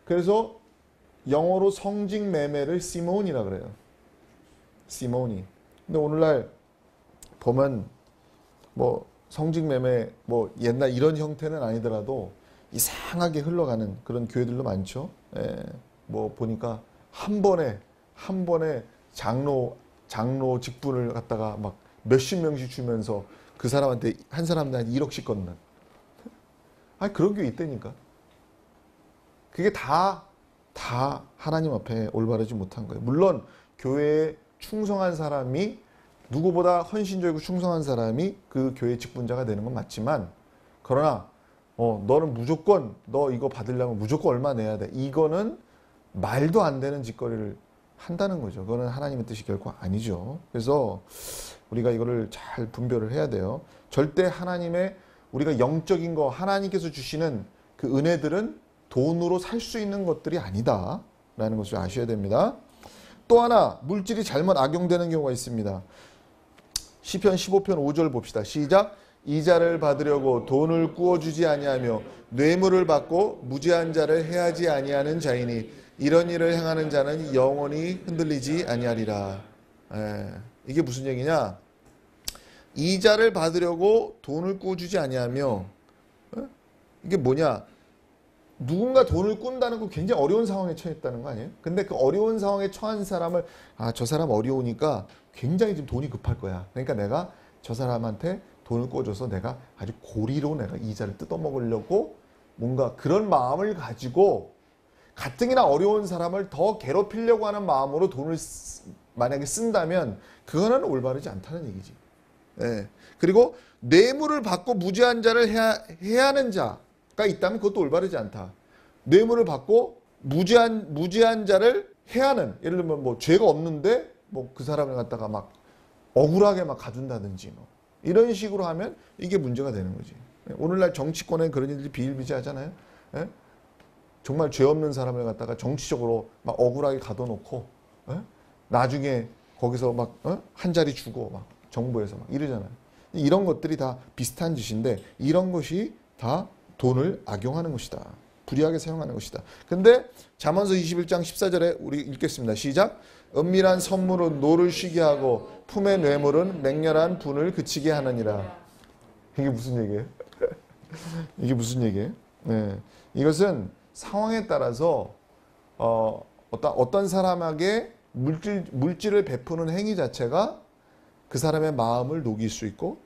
그래서 영어로 성직 매매를 시몬이라 그래요. 시몬이. 근데 오늘날 보면 성직 매매 옛날 이런 형태는 아니더라도 이상하게 흘러가는 그런 교회들도 많죠. 보니까 한 번에 장로 직분을 갖다가 막 몇십 명씩 주면서 그 사람한테 한 사람한테 1억씩 걷는. 그런 교회 있다니까. 그게 다 하나님 앞에 올바르지 못한 거예요. 물론 교회에 충성한 사람이 누구보다 헌신적이고 충성한 사람이 그 교회 직분자가 되는 건 맞지만 그러나 너는 무조건 너 이거 받으려면 무조건 얼마 내야 돼. 이거는 말도 안 되는 짓거리를 한다는 거죠. 그거는 하나님의 뜻이 결코 아니죠. 그래서 우리가 이거를 잘 분별을 해야 돼요. 절대 하나님의 우리가 영적인 거 하나님께서 주시는 그 은혜들은 돈으로 살 수 있는 것들이 아니다라는 것을 아셔야 됩니다. 또 하나 물질이 잘못 악용되는 경우가 있습니다. 시편 15편 5절 봅시다. 시작. 이자를 받으려고 돈을 꾸어주지 아니하며 뇌물을 받고 무지한 자를 해하지 아니하는 자이니 이런 일을 행하는 자는 영원히 흔들리지 아니하리라. 이게 무슨 얘기냐? 이자를 받으려고 돈을 꾸어주지 아니하며 이게 뭐냐? 누군가 돈을 꾼다는 건 굉장히 어려운 상황에 처했다는 거 아니에요? 근데 그 어려운 상황에 처한 사람을 저 사람 어려우니까 굉장히 지금 돈이 급할 거야. 그러니까 내가 저 사람한테 돈을 꿔줘서 내가 아주 고리로 내가 이자를 뜯어먹으려고 뭔가 그런 마음을 가지고 가뜩이나 어려운 사람을 더 괴롭히려고 하는 마음으로 돈을 만약에 쓴다면 그거는 올바르지 않다는 얘기지. 그리고 뇌물을 받고 무지한 자를 해하는 자가 있다면 그것도 올바르지 않다. 뇌물을 받고 무지한 자를 해하는, 예를 들면 죄가 없는데 그 사람을 갖다가 막 억울하게 막 가둔다든지 이런 식으로 하면 이게 문제가 되는 거지. 오늘날 정치권에 그런 일들이 비일비재하잖아요. 정말 죄 없는 사람을 갖다가 정치적으로 막 억울하게 가둬놓고 나중에 거기서 막 한 자리 주고 막 정부에서 막 이러잖아요. 이런 것들이 다 비슷한 짓인데 이런 것이 다 돈을 악용하는 것이다. 불의하게 사용하는 것이다. 근데 잠언서 21장 14절에 우리 읽겠습니다. 시작. 은밀한 선물은 노를 쉬게 하고 품의 뇌물은 맹렬한 분을 그치게 하느니라. 이게 무슨 얘기예요? 이게 무슨 얘기예요? 네. 이것은 상황에 따라서 어떤 사람에게 물질을 베푸는 행위 자체가 그 사람의 마음을 녹일 수 있고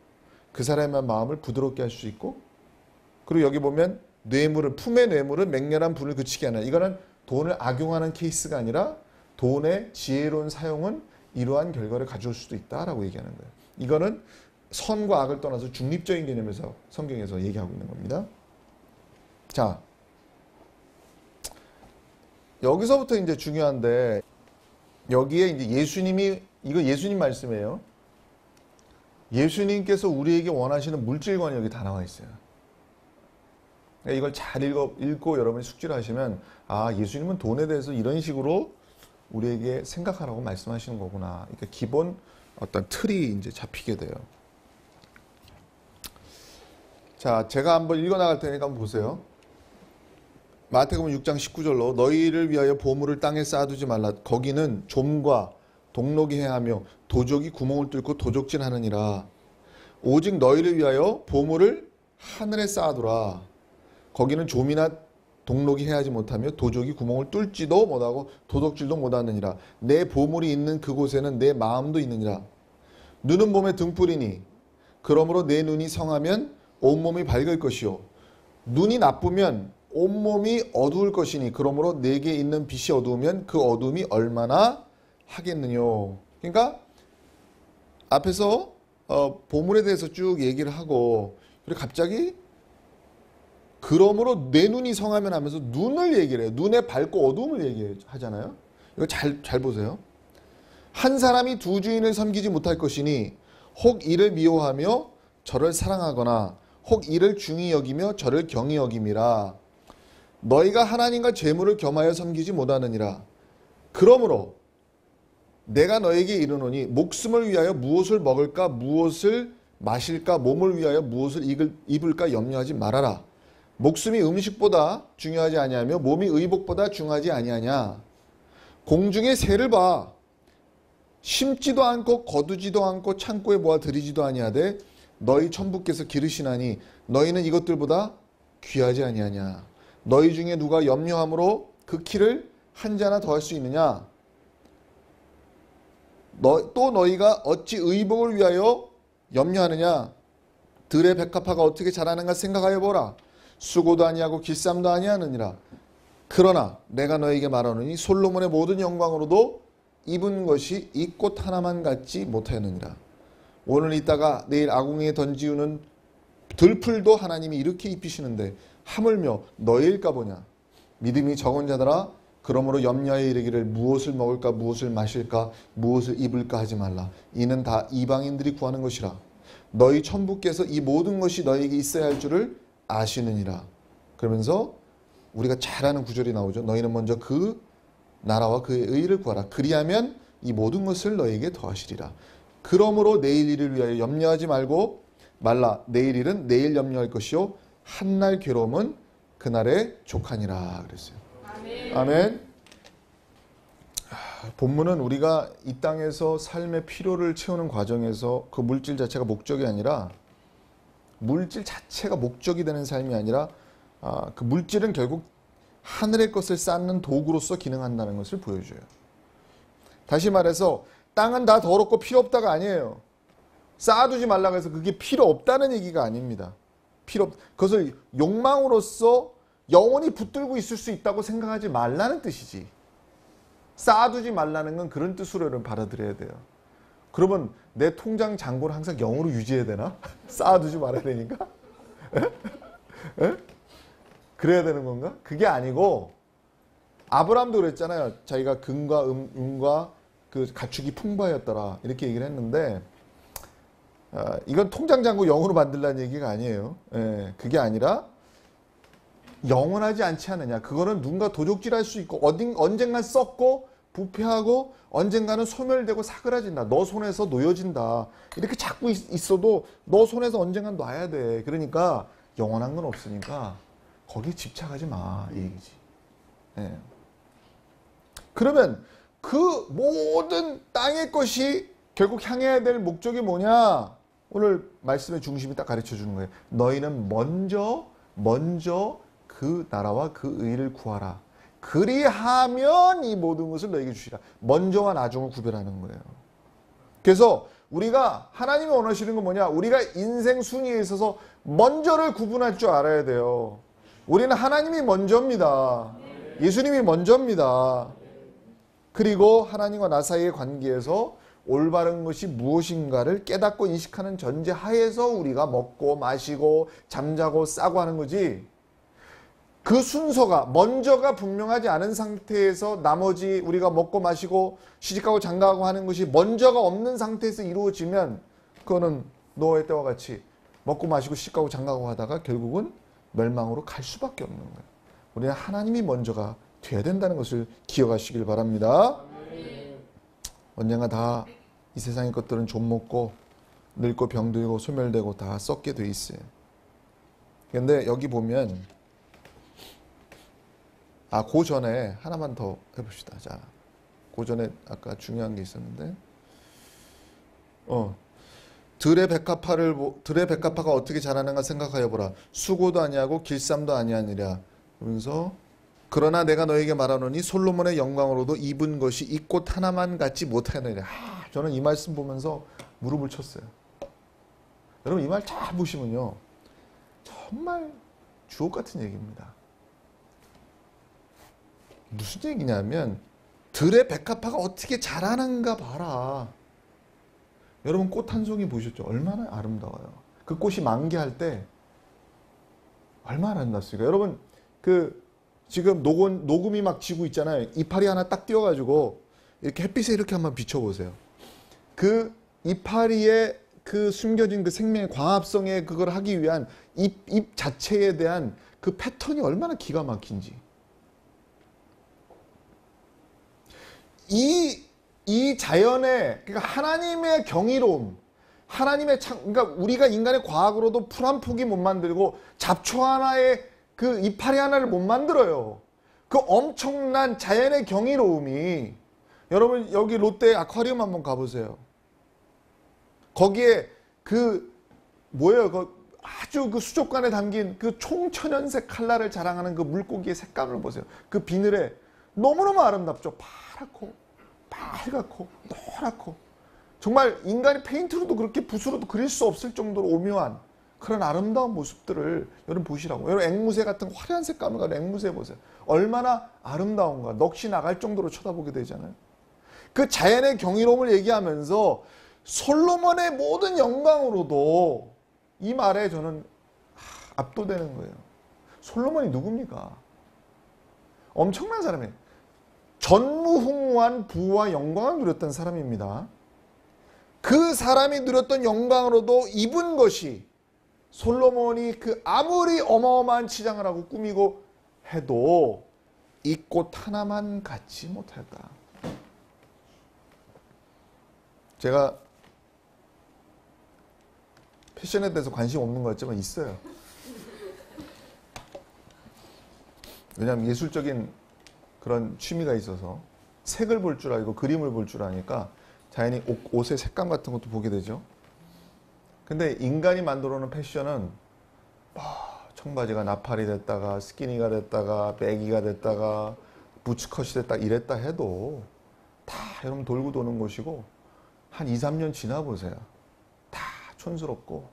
그 사람의 마음을 부드럽게 할 수 있고, 그리고 여기 보면 뇌물을, 품의 뇌물은 맹렬한 분을 그치게 하는, 이거는 돈을 악용하는 케이스가 아니라 돈의 지혜로운 사용은 이러한 결과를 가져올 수도 있다라고 얘기하는 거예요. 이거는 선과 악을 떠나서 중립적인 개념에서 성경에서 얘기하고 있는 겁니다. 자, 여기서부터 이제 중요한데, 여기에 이제 예수님이, 이거 예수님 말씀이에요. 예수님께서 우리에게 원하시는 물질관이 여기 다 나와 있어요. 이걸 잘 읽고 여러분이 숙지를 하시면, 아, 예수님은 돈에 대해서 이런 식으로 우리에게 생각하라고 말씀하시는 거구나. 그러니까 기본 어떤 틀이 이제 잡히게 돼요. 자, 제가 한번 읽어나갈 테니까 한번 보세요. 마태복음 6장 19절로 너희를 위하여 보물을 땅에 쌓아두지 말라. 거기는 좀과 동록이 해하며 도적이 구멍을 뚫고 도적질하느니라. 오직 너희를 위하여 보물을 하늘에 쌓아두라. 거기는 좀이나 동록이 해하지 못하며 도적이 구멍을 뚫지도 못하고 도둑질도 못하느니라. 내 보물이 있는 그곳에는 내 마음도 있느니라. 눈은 몸의 등불이니 그러므로 내 눈이 성하면 온몸이 밝을 것이요 눈이 나쁘면 온몸이 어두울 것이니 그러므로 내게 있는 빛이 어두우면 그 어두움이 얼마나 하겠느뇨. 그러니까 앞에서 보물에 대해서 쭉 얘기를 하고, 그리고 갑자기 그러므로 내 눈이 성하면 하면서 눈을 얘기를 해요. 눈의 밝고 어두움을 얘기하잖아요. 이거 잘 보세요. 한 사람이 두 주인을 섬기지 못할 것이니 혹 이를 미워하며 저를 사랑하거나 혹 이를 중히 여기며 저를 경히 여김이라. 너희가 하나님과 재물을 겸하여 섬기지 못하느니라. 그러므로 내가 너에게 이르노니 목숨을 위하여 무엇을 먹을까 무엇을 마실까 몸을 위하여 무엇을 입을까 염려하지 말아라. 목숨이 음식보다 중요하지 아니하며 몸이 의복보다 중요하지 아니하냐. 공중의 새를 봐. 심지도 않고 거두지도 않고 창고에 모아 들이지도 아니하되 너희 천부께서 기르시나니 너희는 이것들보다 귀하지 아니하냐. 너희 중에 누가 염려함으로 그 키를 한 자나 더할 수 있느냐. 또 너희가 어찌 의복을 위하여 염려하느냐. 들의 백합화가 어떻게 자라는가 생각하여 보라. 수고도 아니하고 길쌈도 아니하느니라. 그러나 내가 너에게 말하노니 솔로몬의 모든 영광으로도 입은 것이 이 꽃 하나만 같지 못하였느니라. 오늘 있다가 내일 아궁이에 던지우는 들풀도 하나님이 이렇게 입히시는데 하물며 너희일까 보냐. 믿음이 적은 자들아 그러므로 염려하여 이르기를 무엇을 먹을까 무엇을 마실까 무엇을 입을까 하지 말라. 이는 다 이방인들이 구하는 것이라. 너희 천부께서 이 모든 것이 너희에게 있어야 할 줄을 아시느니라. 그러면서 우리가 잘 아는 구절이 나오죠. 너희는 먼저 그 나라와 그의 의를 구하라. 그리하면 이 모든 것을 너희에게 더하시리라. 그러므로 내일 일을 위하여 염려하지 말고 말라. 내일 일은 내일 염려할 것이요 한날 괴로움은 그날에 족하니라 그랬어요. 아멘. 아멘. 본문은 우리가 이 땅에서 삶의 필요를 채우는 과정에서 그 물질 자체가 목적이 아니라, 물질 자체가 목적이 되는 삶이 아니라 그 물질은 결국 하늘의 것을 쌓는 도구로서 기능한다는 것을 보여줘요. 다시 말해서 땅은 다 더럽고 필요 없다가 아니에요. 쌓아두지 말라고 해서 그게 필요 없다는 얘기가 아닙니다. 그것을 욕망으로서 영원히 붙들고 있을 수 있다고 생각하지 말라는 뜻이지. 쌓아두지 말라는 건 그런 뜻으로 여러분 받아들여야 돼요. 그러면 내 통장 잔고를 항상 0으로 유지해야 되나? 쌓아두지 말아야 되니까? 에? 그래야 되는 건가? 그게 아니고 아브라함도 그랬잖아요. 자기가 금과 은과 그 가축이 풍부하였더라 이렇게 얘기를 했는데, 이건 통장 잔고 0으로 만들라는 얘기가 아니에요. 예, 그게 아니라 영원하지 않지 않느냐. 그거는 누군가 도적질할 수 있고 언젠간 썩고 부패하고 언젠가는 소멸되고 사그라진다. 너 손에서 놓여진다. 이렇게 잡고 있어도 너 손에서 언젠간 놔야 돼. 그러니까 영원한 건 없으니까 거기에 집착하지 마, 이 얘기지. 예. 그러면 그 모든 땅의 것이 결국 향해야 될 목적이 뭐냐? 오늘 말씀의 중심이 딱 가르쳐 주는 거예요. 너희는 먼저 그 나라와 그 의를 구하라. 그리하면 이 모든 것을 너에게 주시라. 먼저와 나중을 구별하는 거예요. 그래서 우리가 하나님이 원하시는 건 뭐냐? 우리가 인생 순위에 있어서 먼저를 구분할 줄 알아야 돼요. 우리는 하나님이 먼저입니다. 예수님이 먼저입니다. 그리고 하나님과 나 사이의 관계에서 올바른 것이 무엇인가를 깨닫고 인식하는 전제 하에서 우리가 먹고 마시고 잠자고 싸고 하는 거지. 그 순서가 먼저가 분명하지 않은 상태에서 나머지 우리가 먹고 마시고 시집가고 장가가고 하는 것이 먼저가 없는 상태에서 이루어지면 그거는 노아의 때와 같이 먹고 마시고 시집가고 장가가고 하다가 결국은 멸망으로 갈 수밖에 없는 거예요. 우리는 하나님이 먼저가 돼야 된다는 것을 기억하시길 바랍니다. 언젠가 다 이 세상의 것들은 좀 먹고 늙고 병들고 소멸되고 다 썩게 돼 있어요. 그런데 여기 보면 그 전에 하나만 더 해봅시다. 자, 그 전에 아까 중요한 게 있었는데 들의 백합화가 어떻게 자라는가 생각하여 보라. 수고도 아니하고 길쌈도 아니하니라. 그러면서 그러나 내가 너에게 말하노니 솔로몬의 영광으로도 입은 것이 이 꽃 하나만 같지 못하느니라. 저는 이 말씀 보면서 무릎을 쳤어요. 여러분 이 말 잘 보시면요. 정말 주옥 같은 얘기입니다. 무슨 얘기냐면 들의 백합화가 어떻게 자라는가 봐라. 여러분 꽃 한 송이 보셨죠? 얼마나 아름다워요. 그 꽃이 만개할 때 얼마나 아름답습니까? 여러분 지금 녹음이 막 지고 있잖아요. 이파리 하나 딱 띄워가지고 이렇게 햇빛에 이렇게 한번 비춰보세요. 그 이파리에 그 숨겨진 그 생명의 광합성에 그걸 하기 위한 잎 자체에 대한 그 패턴이 얼마나 기가 막힌지. 이 자연의, 그러니까 하나님의 경이로움, 그러니까 우리가 인간의 과학으로도 풀 한 폭이 못 만들고 잡초 하나의 그 이파리 하나를 못 만들어요. 그 엄청난 자연의 경이로움이, 여러분 여기 롯데 아쿠아리움 한번 가보세요. 거기에 아주 그 수족관에 담긴 그 총천연색 칼라를 자랑하는 그 물고기의 색감을 보세요. 그 비늘에 너무너무 아름답죠. 파랗고 빨갛고 노랗고 정말 인간이 페인트로도 그렇게 붓으로도 그릴 수 없을 정도로 오묘한 그런 아름다운 모습들을 여러분 보시라고. 여러분 앵무새 같은 화려한 색감을 가진 앵무새 보세요. 얼마나 아름다운가. 넋이 나갈 정도로 쳐다보게 되잖아요. 그 자연의 경이로움을 얘기하면서 솔로몬의 모든 영광으로도 이 말에 저는 압도되는 거예요. 솔로몬이 누굽니까? 엄청난 사람이에요. 전무후무한 부와 영광을 누렸던 사람입니다. 그 사람이 누렸던 영광으로도 입은 것이 솔로몬이 그 아무리 어마어마한 치장을 하고 꾸미고 해도 이 꽃 하나만 갖지 못했다. 제가 패션에 대해서 관심 없는 것 같지만 있어요. 왜냐하면 예술적인 그런 취미가 있어서 색을 볼 줄 알고 그림을 볼 줄 아니까 자연히 옷의 색감 같은 것도 보게 되죠. 근데 인간이 만들어 놓은 패션은 청바지가 나팔이 됐다가 스키니가 됐다가 배기가 됐다가 부츠컷이 됐다 이랬다 해도 다 여러분 돌고 도는 것이고 한 2, 3년 지나 보세요. 다 촌스럽고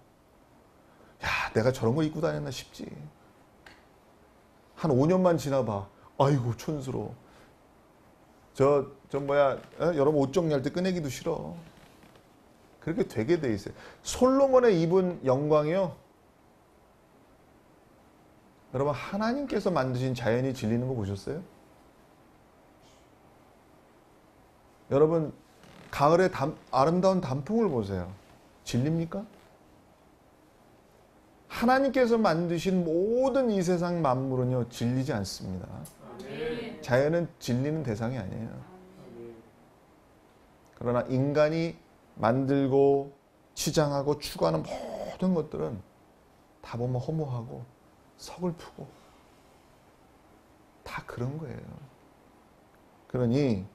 야 내가 저런 거 입고 다녔나 싶지. 한 5년만 지나봐. 아이고 촌스러워. 여러분 옷 정리할 때 꺼내기도 싫어. 그렇게 되게 돼 있어요. 솔로몬의 입은 영광이요. 여러분 하나님께서 만드신 자연이 질리는 거 보셨어요? 여러분 가을에 아름다운 단풍을 보세요. 질립니까? 하나님께서 만드신 모든 이 세상 만물은요 질리지 않습니다. 자연은 질리는 대상이 아니에요. 그러나 인간이 만들고 치장하고 추구하는 모든 것들은 다 보면 허무하고 서글프고 다 그런 거예요. 그러니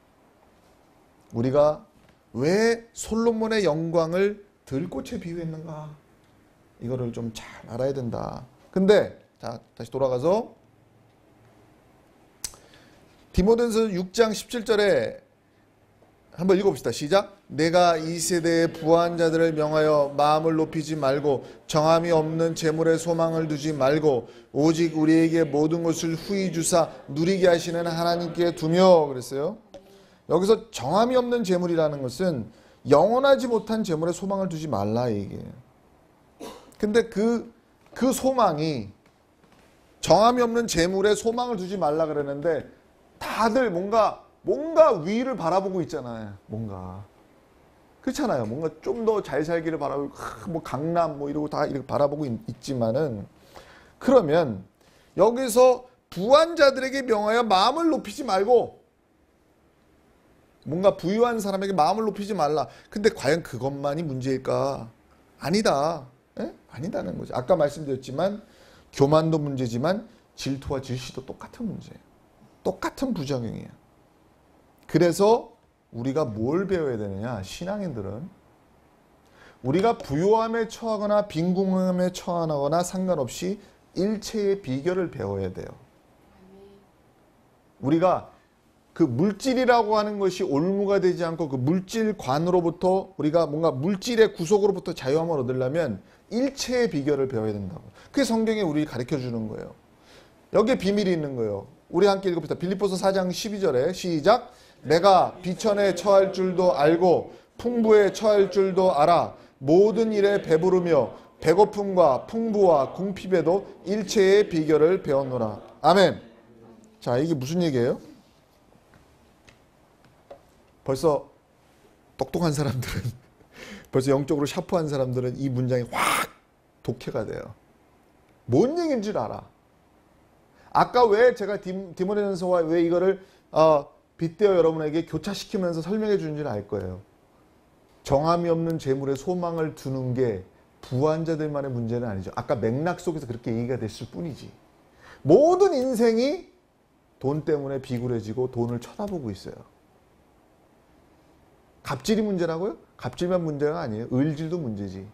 우리가 왜 솔로몬의 영광을 들꽃에 비유했는가? 이거를 좀 잘 알아야 된다. 근데 자, 다시 돌아가서 디모데전서 6장 17절에 한번 읽어봅시다. 시작. 내가 이 세대의 부한 자들을 명하여 마음을 높이지 말고 정함이 없는 재물에 소망을 두지 말고 오직 우리에게 모든 것을 후히 주사 누리게 하시는 하나님께 두며 그랬어요. 여기서 정함이 없는 재물이라는 것은 영원하지 못한 재물에 소망을 두지 말라 이게. 근데 그 소망이 정함이 없는 재물에 소망을 두지 말라 그러는데 다들 뭔가 위를 바라보고 있잖아요. 뭔가 그렇잖아요. 뭔가 좀 더 잘 살기를 바라보고 뭐 강남 뭐 이러고 다 이렇게 바라보고 있지만은 그러면 여기서 부한 자들에게 명하여 마음을 높이지 말고 뭔가 부유한 사람에게 마음을 높이지 말라. 근데 과연 그것만이 문제일까? 아니다. 에? 아니다는 거죠. 아까 말씀드렸지만 교만도 문제지만 질투와 질시도 똑같은 문제예요. 똑같은 부작용이에요. 그래서 우리가 뭘 배워야 되느냐? 신앙인들은 우리가 부요함에 처하거나 빈궁함에 처하거나 상관없이 일체의 비결을 배워야 돼요. 우리가 그 물질이라고 하는 것이 올무가 되지 않고 그 물질관으로부터 우리가 뭔가 물질의 구속으로부터 자유함을 얻으려면 일체의 비결을 배워야 된다고. 그게 성경에 우리 가르쳐 주는 거예요. 여기에 비밀이 있는 거예요. 우리 함께 읽어봅시다. 빌립보서 4장 12절에 시작. 내가 비천에 처할 줄도 알고 풍부에 처할 줄도 알아. 모든 일에 배부르며 배고픔과 풍부와 궁핍에도 일체의 비결을 배웠노라. 아멘. 자, 이게 무슨 얘기예요? 벌써 똑똑한 사람들은 벌써 영적으로 샤프한 사람들은 이 문장이 확 독해가 돼요. 뭔 얘기인 줄 알아. 아까 왜 제가 디모데전서와 왜 이거를 빗대어 여러분에게 교차시키면서 설명해 주는 줄 알 거예요. 정함이 없는 재물에 소망을 두는 게 부한 자들만의 문제는 아니죠. 아까 맥락 속에서 그렇게 얘기가 됐을 뿐이지. 모든 인생이 돈 때문에 비굴해지고 돈을 쳐다보고 있어요. 갑질이 문제라고요? 갑질만 문제가 아니에요. 을질도 문제지.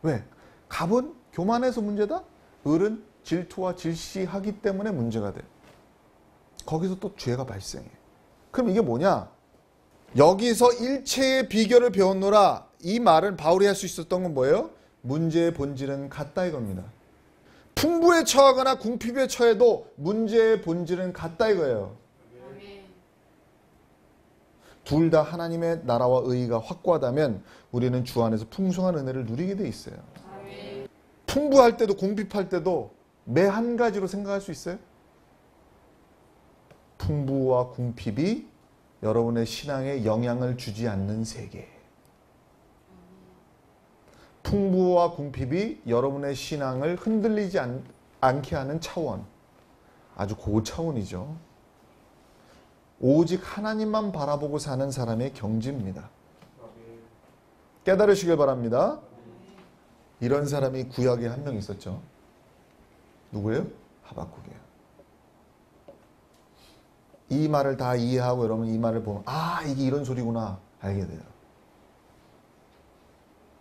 왜? 갑은 교만해서 문제다? 을은 질투와 질시하기 때문에 문제가 돼. 거기서 또 죄가 발생해. 그럼 이게 뭐냐? 여기서 일체의 비결을 배웠노라. 이 말은 바울이 할 수 있었던 건 뭐예요? 문제의 본질은 같다 이겁니다. 풍부에 처하거나 궁핍에 처해도 문제의 본질은 같다 이거예요. 둘 다 하나님의 나라와 의의가 확고하다면 우리는 주 안에서 풍성한 은혜를 누리게 돼 있어요. 풍부할 때도 궁핍할 때도 매 한 가지로 생각할 수 있어요? 풍부와 궁핍이 여러분의 신앙에 영향을 주지 않는 세계. 풍부와 궁핍이 여러분의 신앙을 흔들리지 않게 하는 차원. 아주 고차원이죠. 오직 하나님만 바라보고 사는 사람의 경지입니다. 깨달으시길 바랍니다. 이런 사람이 구약에 한 명 있었죠. 누구예요? 하박국이에요. 이 말을 다 이해하고 여러분 이 말을 보면 이게 이런 소리구나 알게 돼요.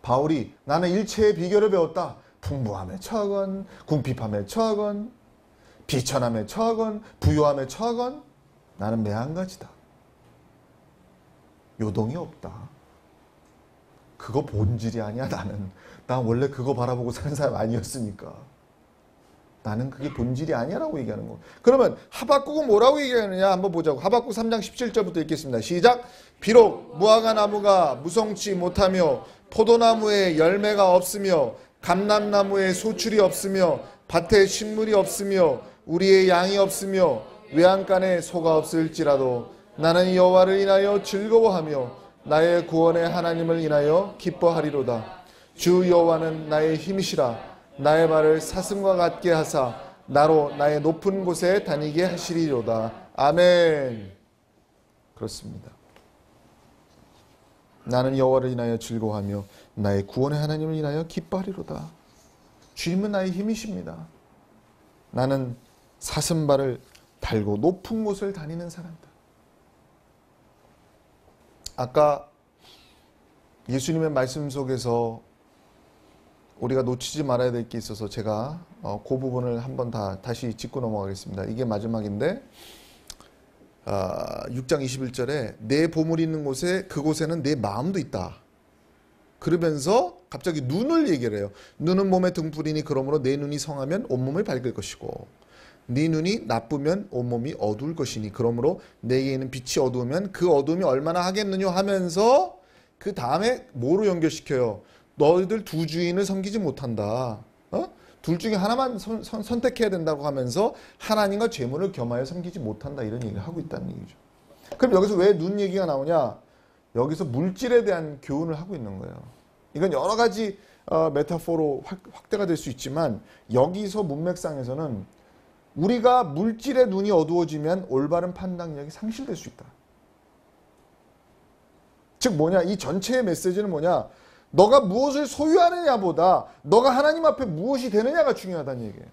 바울이 나는 일체의 비결을 배웠다. 풍부함에 처하건 궁핍함에 처하건 비천함에 처하건 부요함에 처하건 나는 매 한 가지다. 요동이 없다. 그거 본질이 아니야 나는. 난 원래 그거 바라보고 사는 사람 아니었으니까. 나는 그게 본질이 아니야라고 얘기하는 거. 그러면 하박국은 뭐라고 얘기하느냐 한번 보자고. 하박국 3장 17절부터 읽겠습니다. 시작. 비록 무화과 나무가 무성치 못하며 포도나무에 열매가 없으며 감람나무에 소출이 없으며 밭에 식물이 없으며 우리의 양이 없으며 외양간에 소가 없을지라도 나는 여호와를 인하여 즐거워하며 나의 구원의 하나님을 인하여 기뻐하리로다. 주 여호와는 나의 힘이시라. 나의 발을 사슴과 같게 하사 나로 나의 높은 곳에 다니게 하시리로다. 아멘. 그렇습니다. 나는 여호와를 인하여 즐거워하며 나의 구원의 하나님을 인하여 기뻐하리로다. 주님은 나의 힘이십니다. 나는 사슴발을 달고 높은 곳을 다니는 사람이다. 아까 예수님의 말씀 속에서 우리가 놓치지 말아야 될 게 있어서 제가 그 부분을 한번 다시 짚고 넘어가겠습니다. 이게 마지막인데 6장 21절에 내 보물이 있는 곳에 그곳에는 내 마음도 있다. 그러면서 갑자기 눈을 얘기를 해요. 눈은 몸의 등불이니 그러므로 내 눈이 성하면 온몸을 밝을 것이고 네 눈이 나쁘면 온몸이 어두울 것이니 그러므로 내게 있는 빛이 어두우면 그 어두움이 얼마나 하겠느냐 하면서 그 다음에 뭐로 연결시켜요? 너희들 두 주인을 섬기지 못한다. 둘 중에 하나만 선택해야 된다고 하면서 하나님과 재물을 겸하여 섬기지 못한다. 이런 얘기를 하고 있다는 얘기죠. 그럼 여기서 왜 눈 얘기가 나오냐? 여기서 물질에 대한 교훈을 하고 있는 거예요. 이건 여러 가지 메타포로 확대가 될 수 있지만 여기서 문맥상에서는 우리가 물질의 눈이 어두워지면 올바른 판단력이 상실될 수 있다. 즉 뭐냐? 이 전체의 메시지는 뭐냐? 너가 무엇을 소유하느냐보다 너가 하나님 앞에 무엇이 되느냐가 중요하다는 얘기예요.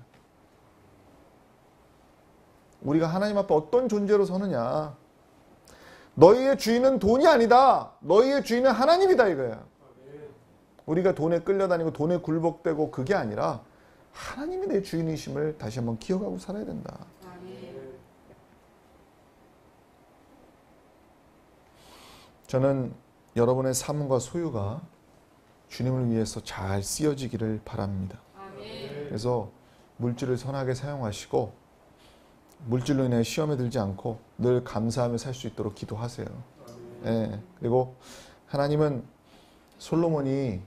우리가 하나님 앞에 어떤 존재로 서느냐. 너희의 주인은 돈이 아니다. 너희의 주인은 하나님이다 이거야. 우리가 돈에 끌려다니고 돈에 굴복되고 그게 아니라 하나님이 내 주인이심을 다시 한번 기억하고 살아야 된다. 저는 여러분의 삶과 소유가 주님을 위해서 잘 쓰여지기를 바랍니다. 그래서 물질을 선하게 사용하시고 물질로 인해 시험에 들지 않고 늘 감사하며 살 수 있도록 기도하세요. 예. 그리고 하나님이 솔로몬을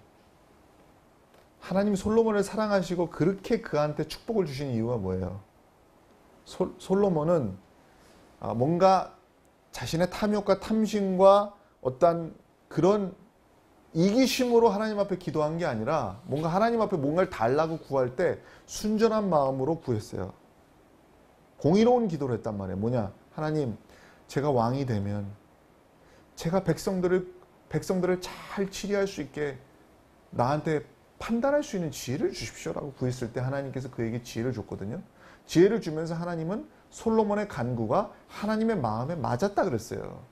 사랑하시고 그렇게 그한테 축복을 주신 이유가 뭐예요? 솔로몬은 뭔가 자신의 탐욕과 탐심과 어떤 그런 이기심으로 하나님 앞에 기도한 게 아니라 뭔가 하나님 앞에 뭔가를 달라고 구할 때 순전한 마음으로 구했어요. 공의로운 기도를 했단 말이에요. 뭐냐? 하나님, 제가 왕이 되면 제가 백성들을 잘 치리할 수 있게 나한테 판단할 수 있는 지혜를 주십시오라고 구했을 때 하나님께서 그에게 지혜를 줬거든요. 지혜를 주면서 하나님은 솔로몬의 간구가 하나님의 마음에 맞았다 그랬어요.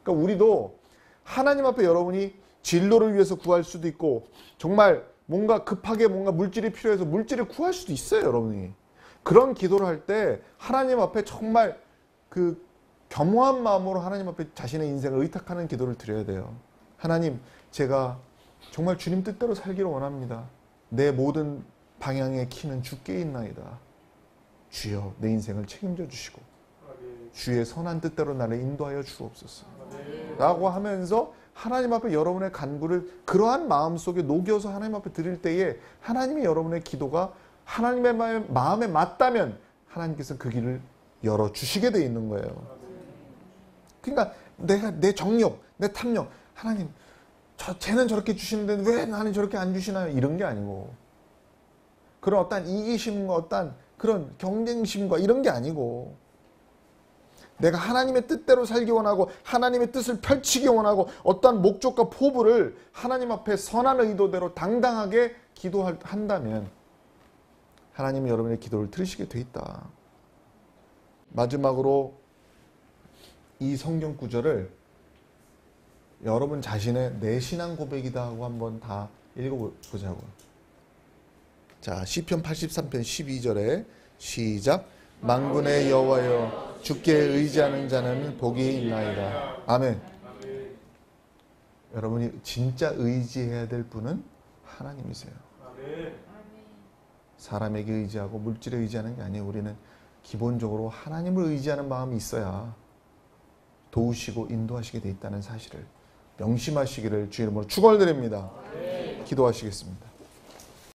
그러니까 우리도 하나님 앞에 여러분이 진로를 위해서 구할 수도 있고 정말 뭔가 급하게 뭔가 물질이 필요해서 물질을 구할 수도 있어요. 여러분이. 그런 기도를 할 때 하나님 앞에 정말 그 겸허한 마음으로 하나님 앞에 자신의 인생을 의탁하는 기도를 드려야 돼요. 하나님, 제가 정말 주님 뜻대로 살기를 원합니다. 내 모든 방향의 키는 주께 있나이다. 주여 내 인생을 책임져 주시고 주의 선한 뜻대로 나를 인도하여 주옵소서 라고 하면서 하나님 앞에 여러분의 간구를 그러한 마음속에 녹여서 하나님 앞에 드릴 때에 하나님이 여러분의 기도가 하나님의 마음에 맞다면 하나님께서 그 길을 열어주시게 돼 있는 거예요. 그러니까 내 정욕, 내 탐욕, 하나님 쟤는 저렇게 주시는데 왜 나는 저렇게 안 주시나요? 이런 게 아니고 그런 어떤 이기심과 어떤 그런 경쟁심과 이런 게 아니고 내가 하나님의 뜻대로 살기 원하고 하나님의 뜻을 펼치기 원하고 어떤 목적과 포부를 하나님 앞에 선한 의도대로 당당하게 기도한다면 하나님이 여러분의 기도를 들으시게 돼 있다. 마지막으로 이 성경 구절을 여러분 자신의 내 신앙 고백이다 하고 한번 다 읽어보자고요. 자, 시편 83편 12절에 시작. 만군의 여호와여 주께 의지하는 자는 복이 있나이다. 아멘. 여러분이 진짜 의지해야 될 분은 하나님이세요. 사람에게 의지하고 물질에 의지하는 게 아니에요. 우리는 기본적으로 하나님을 의지하는 마음이 있어야 도우시고 인도하시게 돼 있다는 사실을 명심하시기를 주의 이름으로 축원드립니다. 기도하시겠습니다.